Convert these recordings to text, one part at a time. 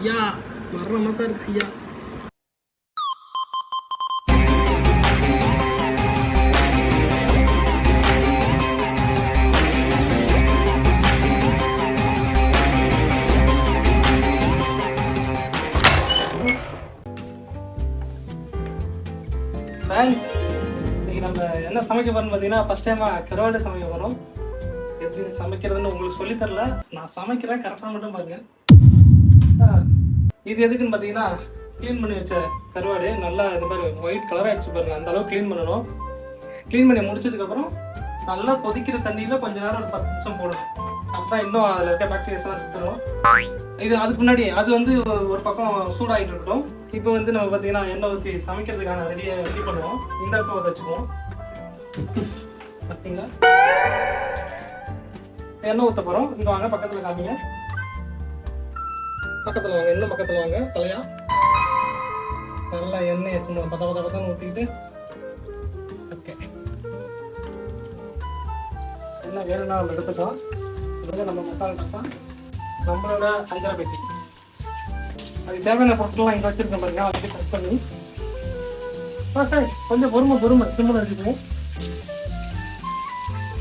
ஐயா வர்ற மாதிரி இருக்கு ஐயா. ஃப்ரெண்ட்ஸ், இன்னைக்கு நம்ம என்ன சமைக்க போறோம்னு பார்த்தீங்கன்னா ஃபர்ஸ்ட் டைமாக கருவாடு சமைக்க போகிறோம். எப்படி சமைக்கிறதுன்னு உங்களுக்கு சொல்லித் தரல, நான் சமைக்கிறேன், கரெக்டாக மட்டும் பாருங்க. இது எதுக்குன்னு பார்த்தீங்கன்னா, க்ளீன் பண்ணி வச்ச கருவாடு நல்லா இந்த மாதிரி ஒயிட் கலராக அடிச்சு பாருங்க, அந்த அளவுக்கு க்ளீன் பண்ணணும். க்ளீன் பண்ணி முடிச்சதுக்கப்புறம் நல்லா கொதிக்கிற தண்ணியில் கொஞ்ச நேரம் ஒரு 10 நிமிஷம் போடணும். அப்பதான் இன்னும் அதில் இருக்க பாக்டீரியாஸ் எல்லாம் சுத்தணும். இது அதுக்கு முன்னாடி அது வந்து ஒரு பக்கம் சூடாகிட்டு இருக்கட்டும். இப்போ வந்து நம்ம பார்த்தீங்கன்னா எண்ணெய் ஊற்றி சமைக்கிறதுக்கான ரெடி பண்ணுவோம். இந்த அடுப்பை வச்சுக்குவோம். பார்த்தீங்களா, எண்ணெய் ஊற்ற போகிறோம். இங்கே வாங்க, பக்கத்தில் காமிங்க. பக்கத்தில் வாங்க, இன்னும் பக்கத்தில் வாங்க, தலையா. நல்லா எண்ணெய் சும்மா பத்தன்னு ஊற்றிக்கிட்டு, ஓகே, என்ன வேணும்னா நம்ம எடுத்துக்கலாம். இது நம்ம மசாலா டப்பா, நம்மளோட அஞ்சரை பெட்டி. அதுக்கு தேவையான பொருட்கள்லாம் இங்கே வச்சுருக்கேன் பாருங்க. அதுக்கு கட் பண்ணி கொஞ்சம் பொறுமை சிம்மில் இருக்குது.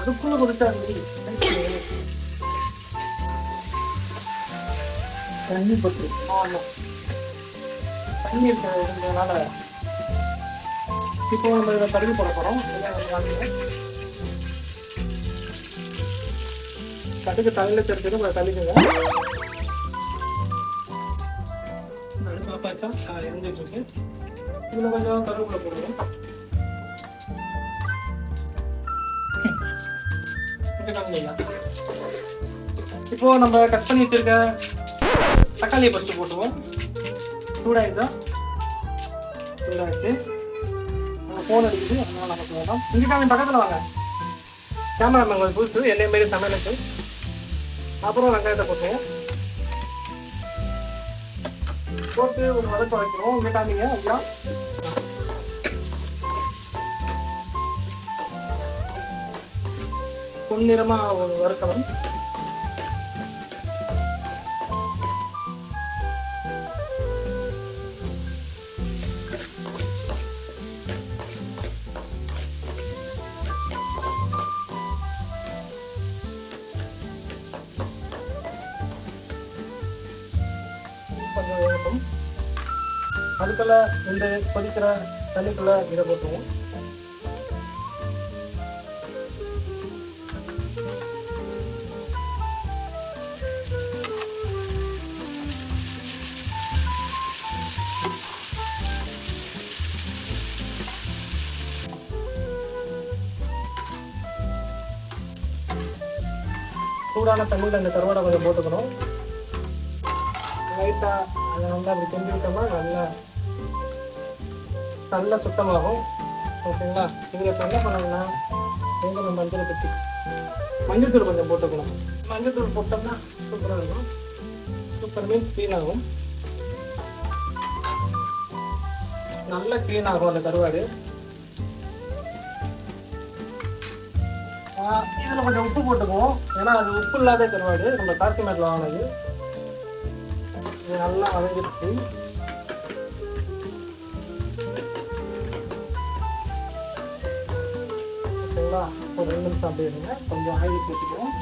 அதுக்குள்ளே கொடுத்தா தண்ணி பற்று. ஆமாம், தண்ணி இருக்கிறதுனால இப்போ நம்ம இதை கருவி போட போகிறோம். கடுகு தலையில் தெரிஞ்சது உங்களை தள்ளிக்குங்க. பார்த்தா எரிஞ்சிட்டு இருக்கு. இதில் கொஞ்சம் கருவேப்பிலை போடுவோம். இப்போ நம்ம கட் பண்ணி வச்சிருக்க தக்காளியை ஃபஸ்ட்டு போட்டுருவோம். சூடாயிடுச்சு. நம்ம ஃபோன் அடிக்குது, அதனால நமக்கு வேண்டாம். இங்கே பக்கத்தில் வாங்க. கேமராமேன் கொஞ்சம் புதுசு, என்னைய மாரி சமையலுக்கு. அப்புறம் வெங்காயத்தை போட்டுருவோம். போட்டு ஒரு வதக்க வைக்கிறோம். இங்கே காமிங்க ஐயா. பொன்னிறமாக ஒரு வறுக்கணும். கொஞ்சம் வேகட்டும். அதுக்குள்ள இந்த கொதிக்கிற தண்ணிக்குள்ள இதை போட்டுருவோம். சூடான தண்ணியில் இந்த கருவாடை கொஞ்சம் போட்டுக்கணும். லைட்டாக அதை நல்லா அப்படி செஞ்சு விட்டோம்னா நல்லா சுத்தமாகும். ஓகேங்களா? இதில் இப்போ என்ன பண்ணணும்னா, நம்ம மஞ்சள் தூள் கொஞ்சம் போட்டுக்கணும். மஞ்சள் தூள் போட்டோம்னா சூப்பராக இருக்கும். சூப்பர் மீன்ஸ் க்ளீன் ஆகும், நல்லா க்ளீன் ஆகும் அந்த கருவாடு. இதில் கொஞ்சம் உப்பு போட்டுக்குவோம், ஏன்னா அது உப்பு இல்லாத கருவாடு, நம்ம காசிமேட்டில் வாங்கினது. இது நல்லா வதங்கிடுச்சு. ஓகேங்களா? ஒரு 2 நிமிஷம் அப்படி இருங்க. கொஞ்சம் ஆயில் ஊற்றிக்குவோம்.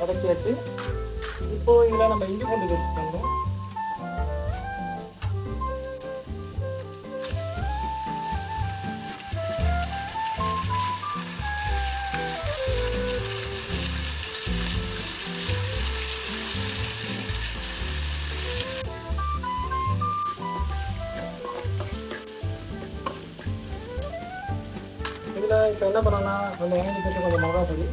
வதக்கியாச்சு. இப்போ இதில் நம்ம இஞ்சி பூண்டு பேஸ்ட் பண்ணணும். இதில் இப்போ என்ன பண்ணோம்னா, நம்ம வாங்கி போட்டு கொஞ்சம் மிளகா பொடி,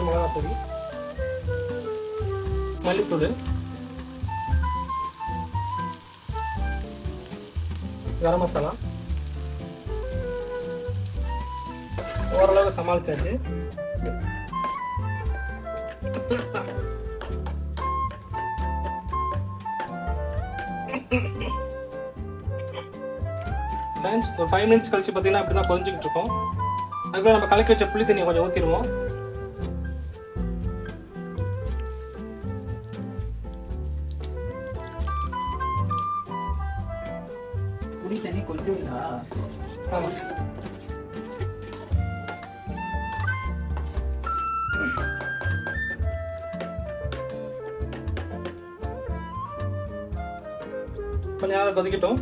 மிளகா பொடி, மல்லித்தூள், கரம் மசாலா, ஓரளவு சமாளிச்சாச்சு. ஃப்ரெண்ட்ஸ் ஒரு 5 மினிட்ஸ் கழிச்சு பார்த்தீங்கன்னா அப்படி தான் கொதிஞ்சிக்கிட்டு இருக்கோம். அதுக்கப்புறம் நம்ம கலக்கி வச்ச புளி தண்ணியை கொஞ்சம் ஊற்றிடுவோம். புளி தண்ணி கொஞ்சம் ஆமாம். கொஞ்ச நேரம் கொதிக்கட்டும்.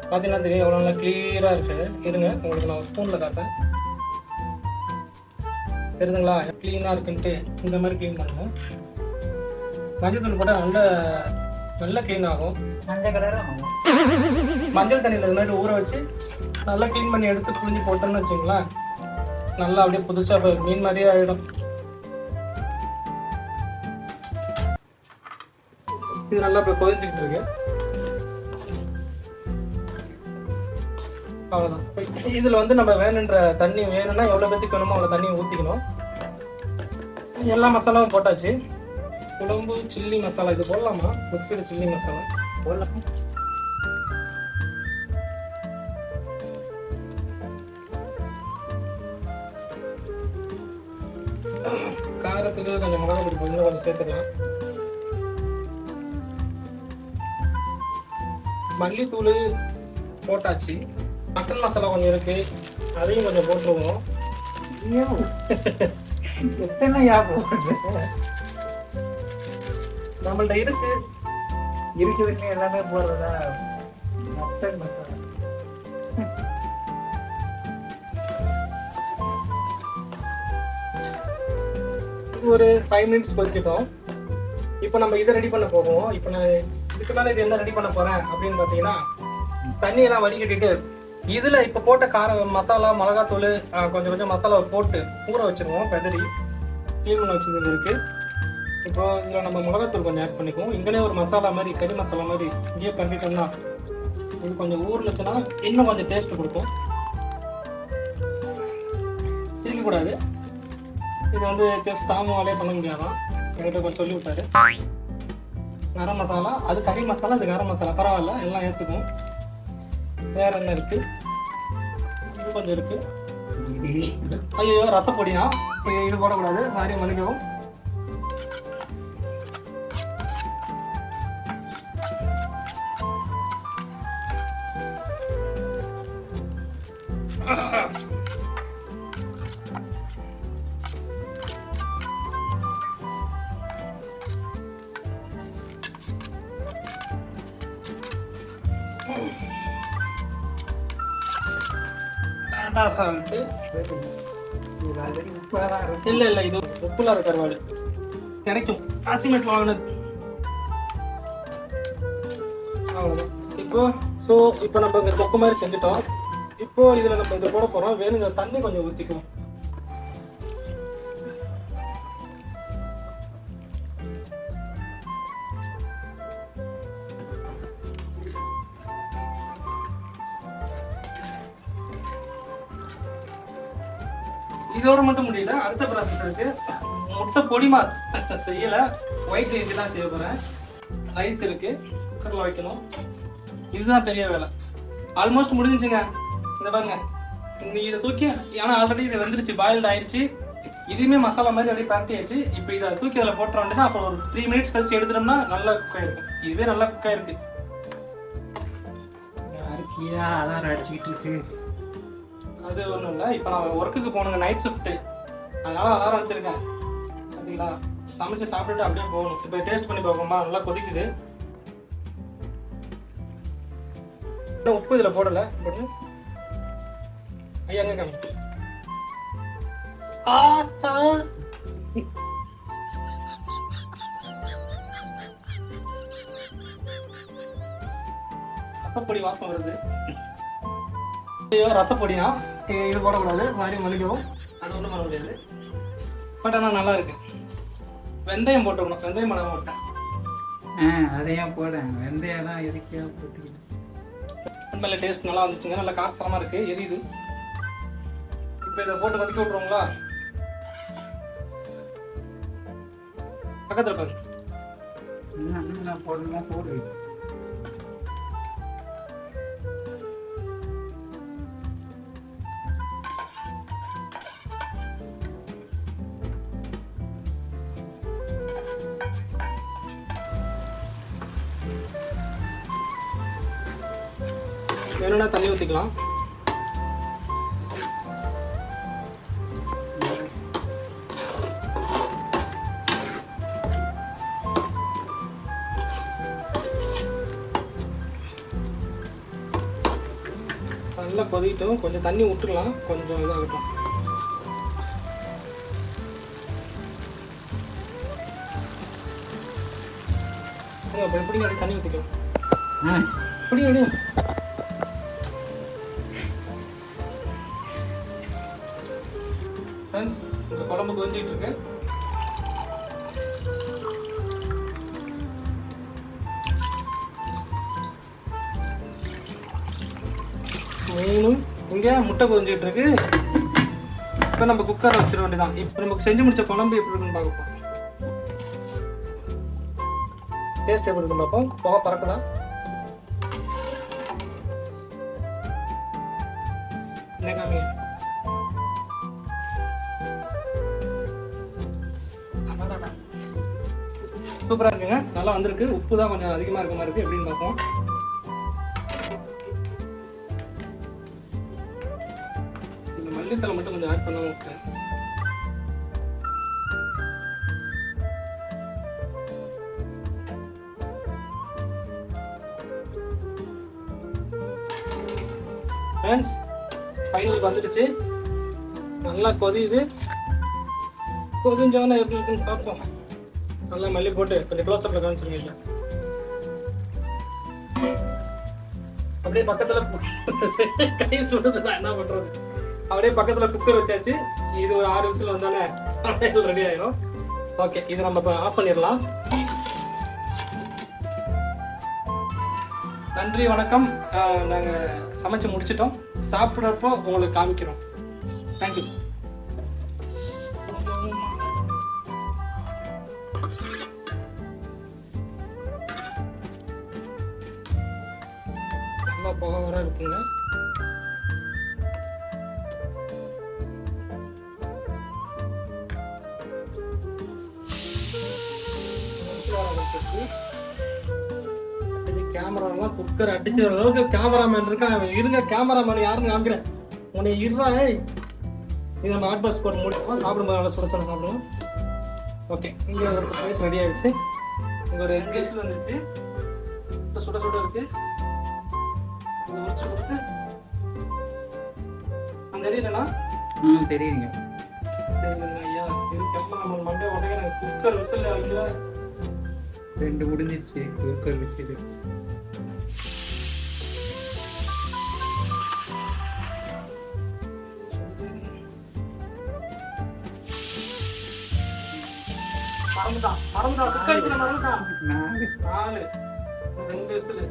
பார்த்தீங்கன்னா தெரியும் எவ்வளோ நல்லா கிளியராக இருக்குது. இருங்க உங்களுக்கு நான் ஸ்பூனில் காட்டுறேன். தெரியுதுங்களா க்ளீனாக இருக்குன்ட்டு? இந்த மாதிரி க்ளீன் பண்ணணும். மஞ்சள் தூள் போட்டால் நல்லா க்ளீன் ஆகும். மஞ்சள் கலராக ஆகும். மஞ்சள் தண்ணியில் இது மாதிரி ஊற வச்சு நல்லா க்ளீன் பண்ணி எடுத்து புரிஞ்சு போட்டோம்னு வச்சுங்களேன், நல்லா அப்படியே புதுசாக மீன் மாதிரியே ஆகிடும். இது நல்லா இப்போ கொதிச்சுக்கிட்டு இருக்கு. அவ்வளோதான். இதில் வந்து நம்ம வேணுன்ற தண்ணி வேணும்னா எவ்வளோ பேத்துக்கு வேணுமோ அவ்வளோ தண்ணியை ஊற்றிக்கணும். எல்லா மசாலாவும் போட்டாச்சு. குழம்பு சில்லி மசாலா இது போடலாமா? மிக்சடு சில்லி மசாலா போடலாம். காரத்துக்கு கொஞ்சம் மிளகா பொடி கொஞ்சம் சேர்த்துக்கலாம். மல்லித்தூள் போட்டாச்சு. மட்டன் மசாலா கொஞ்சம் இருக்கு, அதையும் கொஞ்சம் போட்டுருவோம். எத்தனை ஞாபகம் நம்மள்ட்ட இருக்குதுன்னு எல்லாமே போடுறதா? மட்டன் மசாலா ஒரு 5 மினிட்ஸ் கொதிக்கிட்டோம். இப்போ நம்ம இதை ரெடி பண்ண போவோம். இப்போ நான் இதுக்கு மேலே இது என்ன ரெடி பண்ண போறேன் அப்படின்னு பார்த்தீங்கன்னா, தண்ணியெல்லாம் வடிகட்டிட்டு இதில் இப்போ போட்ட மசாலா மிளகாத்தூள் கொஞ்சம் மசாலாவை போட்டு ஊற வச்சுருவோம். பெதறி க்ளீன் பண்ண வச்சது இருக்குது. இப்போ இதில் நம்ம மிளகாத்தூள் கொஞ்சம் ஆட் பண்ணிக்குவோம். இங்கேயே ஒரு மசாலா மாதிரி கறி மசாலா மாதிரி இங்கேயே பண்ணிட்டோம்னா இது கொஞ்சம் ஊர்லச்சுன்னா இன்னும் கொஞ்சம் டேஸ்ட் கொடுக்கும். சிரிக்கக்கூடாது. இது வந்து செஃப் தாமுவாலே பண்ண முடியாதான், என்கிட்ட கொஞ்சம் சொல்லி விட்டாரு. கரம் மசாலா, அது கறி மசாலா, அது கரம் மசாலா, பரவாயில்ல எல்லாம் ஏற்றுக்கும். வேற என்ன இருக்கு? இது கொஞ்சம் இருக்கு. ஐயோ ரசப்பொடியா, இது போடக்கூடாது, சாரி மன்னிக்கவும். சால்ட்டு இல்லை இது உப்புலாத கருவாடு கிடைக்கும், காசிமேட் வாங்கினது. அவ்வளோதான். இப்போ நம்ம இங்கே தொக்கு மாதிரி செஞ்சுட்டோம். இப்போ இதில் நம்ம இதை போட போகிறோம். வேணுங்கிற தண்ணி கொஞ்சம் ஊற்றிக்குவோம். இதோட மட்டும் முடியல, அடுத்த ப்ராசஸ் இருக்கு. முட்டை பொடி மாஸ் செய்யலை, ஒயிட் ரைஸ் தான் செய்ய போகிறேன். ரைஸ் இருக்கு, குக்கரில் வைக்கணும். இதுதான் பெரிய வேலை. ஆல்மோஸ்ட் முடிஞ்சுங்க. இந்த பாருங்க, இதை தூக்கி, ஏன்னா ஆல்ரெடி இது வந்துருச்சு, பாயில்டு ஆயிடுச்சு. இதுவுமே மசாலா மாதிரி அப்படியே பரட்டியாச்சு. இப்போ இதை தூக்கி அதில் போட்டுற வேண்டியதான். அப்புறம் ஒரு 3 மினிட்ஸ் கழிச்சு எடுத்துட்டோம்னா நல்லா குக் ஆகிருக்கும். இதுவே நல்லா குக் ஆயிருக்கு. யாருக்கியா அலாரம் அடிச்சுக்கிட்டு இருக்கு? அது ஒன்றும் இல்லை, இப்போ நான் ஒர்க்குக்கு போகணுங்க, நைட் ஷிஃப்ட்டு, அதனால அலாரம் வச்சிருக்கேன். பார்த்தீங்களா, சமைச்சு சாப்பிட்டுட்டு அப்படியே போகணும். இப்போ டேஸ்ட் பண்ணி பார்ப்போமா? நல்லா கொதிக்குது. உப்பு இதில் போடலை, போட்டு ஐயா எங்க காமி ரசப்பொடி வாசம் வருது. ஐயோ ரசப்பொடியா, இது போடக்கூடாது, சாரி மன்னிக்கவும். அது ஒன்றும் பண்ண முடியாது. பட் ஆனால் நல்லா இருக்கு. வெந்தயம் போட்டுக்கணும், வெந்தயம் பண்ண மாட்டேன். அதையும் போடுறேன். வெந்தயம்லாம் எதுக்கியா போட்டுக்கிட்டேன். உண்மையில டேஸ்ட் நல்லா வந்துச்சுங்க, நல்லா காரசாரமாக இருக்கு, எரியுது. இப்போ இதை போட்டு கொதிக்க விட்ருவோங்களா? பக்கத்தில் பாருங்க. நான் போடணுமா போடு. வேணும்னா தண்ணி ஊற்றிக்கலாம். நல்லா கொதிக்கிட்டோம். கொஞ்சம் தண்ணி விட்டுக்கலாம், கொஞ்சம் இதாகட்டும். எப்படி தண்ணி ஊற்றிக்கலாம். இப்படி ஃப்ரெண்ட்ஸ், இந்த குழம்பு கொதிச்சிட்டு இருக்கு. மீனும் இங்கே முட்டை கொதிச்சிட்டு இருக்கு. இப்போ நம்ம குக்கரை வச்சிட வேண்டியதான். இப்போ நமக்கு செஞ்சு முடிச்ச குழம்பு எப்படி இருக்குன்னு பார்ப்போம். டேஸ்ட் எப்படி இருக்குன்னு பார்ப்போம். புகை பறக்குதா? என்ன காமி? சூப்பராக இருக்குங்க. நல்லா வந்திருக்கு. உப்பு தான் கொஞ்சம் அதிகமாக இருக்க மாதிரி இருக்கு. எப்படின்னு பார்ப்போம். இந்த மல்லித்தலை மட்டும் கொஞ்சம் ஆட் பண்ண விட்டேன். ஃப்ரெண்ட்ஸ், ஃபைனல் வந்துடுச்சு. நல்லா கொதியுது. கொதிஞ்சோன்னா எப்படி இருக்குன்னு பார்ப்போம். நல்லா மல்லி போட்டு கொஞ்சம் க்ளோஸ் அப்ல காமிச்சிருங்க. அப்படியே பக்கத்துல கை சுடுதுதான், என்ன பண்றது. அப்படியே பக்கத்துல குக்கர் வச்சாச்சு. இது ஒரு 6 விசில் வந்தாலே சமையல் ரெடி ஆயிடும். ஓகே, இதை நம்ம இப்போ ஆஃப் பண்ணிடலாம். நன்றி, வணக்கம். நாங்கள் சமைச்சு முடிச்சிட்டோம். சாப்பிட்றப்போ உங்களுக்கு காமிக்கிறோம். தேங்க்யூ. நல்லா புகை வர இருக்குங்க. கேமராலாம் குக்கர் அடிச்ச அளவுக்கு கேமராமேன் இருக்கான். இருங்க, கேமராமேன் யாருன்னு காமிக்கிறேன். உன்னை இருறா. இது நம்ம ஹாட் பாக்ஸ் போட்டு முடிப்போம். சாப்பிடும்போது நல்லா சுட சாப்பிடுவோம். ஓகே, இங்கே ஒரு பிளேட் ரெடி ஆகிடுச்சு. இங்கே ஒரு எக் வந்துருச்சு. சுட சுட இருக்கு. உரிச்சு கொடுத்து அந்த தெரியலண்ணா. தெரியுங்க. ஐயா, இது கேமராமேன் மண்டே உடனே குக்கர் விசில் வைக்கல. 2 முடிஞ்சிருச்சு குக்கர் விசில். மறந்துட்டான் குக்கர் விசில் மறந்துட்டான். 4 2 விசில்.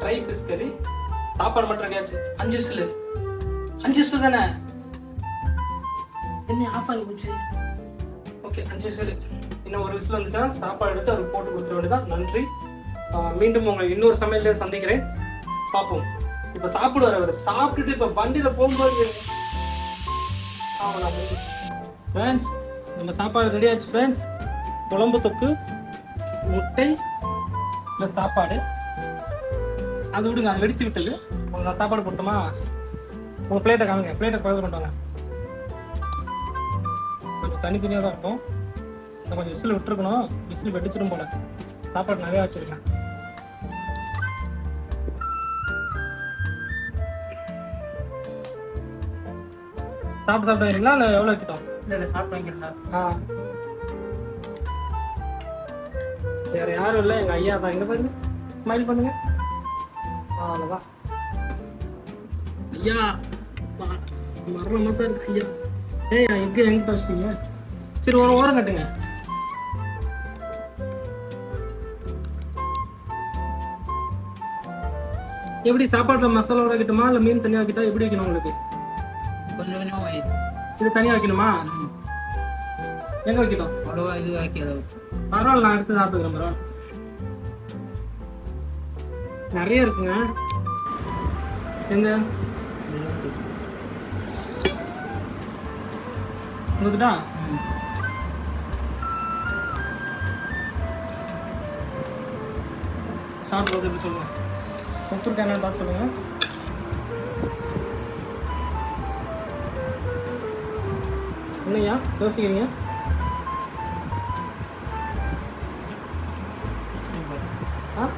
ட்ரை ஃபிஷ் கறி சாப்பாடு மட்டும் ரெடியாச்சு. 5 விசில். 5 விசில் தானே? என்ன ஆஃப் ஆகி போச்சு? Okay, 5 whistle. இன்னும் ஒரு விசில் வந்துச்சுன்னா சாப்பாடு எடுத்து அவருக்கு போட்டு கொடுத்துட வேண்டியதான். நன்றி. மீண்டும் உங்களை இன்னொரு சமையல சந்திக்கிறேன். பார்ப்போம். இப்போ சாப்பிடுவார் அவர். சாப்பிட்டுட்டு இப்போ வண்டியில் போகும்போது ஃப்ரெண்ட்ஸ், நம்ம சாப்பாடு ரெடி ஆச்சு ஃப்ரெண்ட்ஸ். குழம்பு தொக்கு, முட்டை ப்ளஸ் சாப்பாடு. அது விடுங்க, அது வெடித்து விட்டது. உங்களுக்கு சாப்பாடு போட்டோமா? உங்கள் பிளேட்டை காமிங்க. பிளேட்டை குழந்தை கொண்டாங்க. கொஞ்சம் தனித்தனியாக தான் இருக்கும். நான் கொஞ்சம் விசில் விட்டுருக்கணும். விசில் வெடிச்சிடும் போல. சாப்பாடு நிறையா வச்சுருக்கேன். சாப்பிட்டு வரீங்களா இல்லை எவ்வளோ வைக்கிட்டோம்? இல்லை சாப்பிட்டு வாங்கிக்கிறேன். வேறு யாரும் இல்லை, எங்கள் ஐயா தான். எங்கே பாருங்க, ஸ்மைல் பண்ணுங்க. அவ்வளோதான். ஐயா வர்ற மாதிரி தான் இருக்கு. ஐயா எங்கே எங்கிட்ட வச்சிட்டீங்க? சரி, ஒரு ஓரம் கட்டுங்க. எப்படி சாப்பாட்டில் மசாலாவோட வைக்கட்டுமா இல்லை மீன் தனியாக வைக்கிட்டா எப்படி வைக்கணும் உங்களுக்கு? கொஞ்சம் கொஞ்சம் இது தனியாக வைக்கணுமா? எங்கே வைக்கட்டும்? அவ்வளோவா இது வைக்காத. பரவாயில்ல, நான் எடுத்து சாப்பிட்டுக்கிறேன். பரவாயில்ல, நிறைய இருக்குங்க. எங்க உங்ககிட்டா சாப்பிட்றது எப்படி சொல்லுங்க. உப்பு இருக்கா என்னன்னு பார்த்து சொல்லுங்க. என்னையா யோசிக்கிறீங்க? ஆ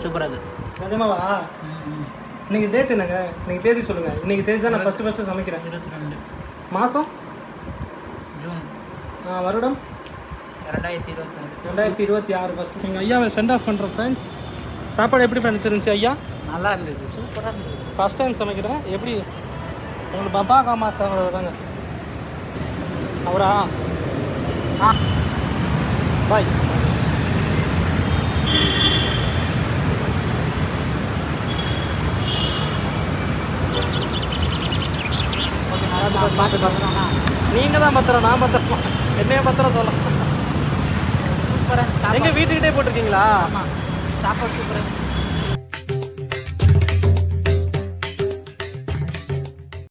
சூப்பராக இருக்குது. நிஜமாவா? இன்னைக்கு டேட் என்னங்க? இன்னைக்கு தேதி சொல்லுங்க. இன்னைக்கு தேதி தான் நான் ஃபஸ்ட்டு சமைக்கிறேன். 22 மாதம் ஜூன் வருடம் 2026 ஃபஸ்ட்டு. எங்கள் ஐயாவை சென்ட் ஆஃப் பண்ணுறோம் ஃப்ரெண்ட்ஸ். சாப்பாடு எப்படி ஃப்ரெண்ட்ஸ் இருந்துச்சு ஐயா? நல்லா இருந்தது, சூப்பராக இருந்தது. ஃபஸ்ட் டைம் சமைக்கிறேன். எப்படி உங்களுக்கு பாபா காமா சார் தாங்க அவரா? ஆ பாய். நீங்கள் தான் பத்திரம், நான் பத்திரம். என்னைய பத்திரம் சொல்லலாம். சூப்பராக எங்கள் வீட்டுக்கிட்டே போட்டிருக்கீங்களா? ஆமாம், சாப்பாடு சூப்பராக இருந்துச்சு.